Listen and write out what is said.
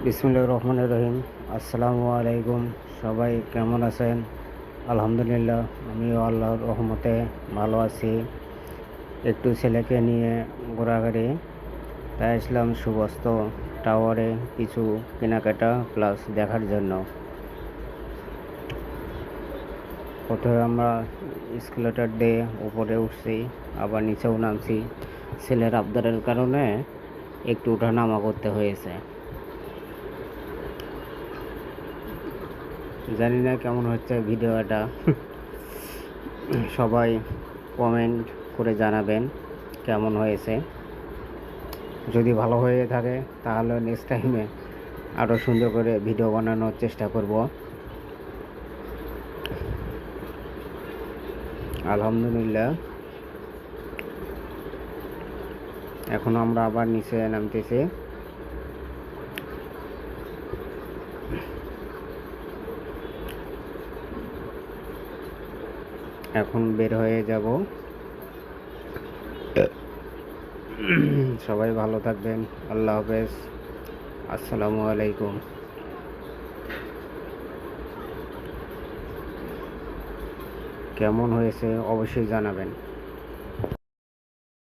বিসমিল্লাহির রহমানির রহিম। আসসালামু আলাইকুম। সবাই কেমন আছেন? আলহামদুলিল্লাহ, আমিও আল্লাহর রহমতে ভালো আছি। একটু ছেলেকে নিয়ে ঘোরাঘুরি, তাই আসলাম সুবস্ত টাওয়ারে কিছু কেনাকাটা প্লাস দেখার জন্য। প্রথমে আমরা এসকেলেটর দিয়ে উপরে উঠছি, আবার নিচেও নামছি। ছেলের আবদারের কারণে একটু ওঠানামা করতে হয়েছে। জানি না কেমন হচ্ছে ভিডিওটা। সবাই কমেন্ট করে জানাবেন কেমন হয়েছে। যদি ভালো হয়ে থাকে তাহলে নেক্সট টাইমে আরও সুন্দর করে ভিডিও বানানোর চেষ্টা করব। আলহামদুলিল্লাহ, এখন আমরা আবার নিচে নামতেছি। এখন বের হয়ে যাব। সবাই ভালো থাকবেন। আল্লাহ হাফেজ। আসসালামু আলাইকুম। কেমন হয়েছে অবশ্যই জানাবেন।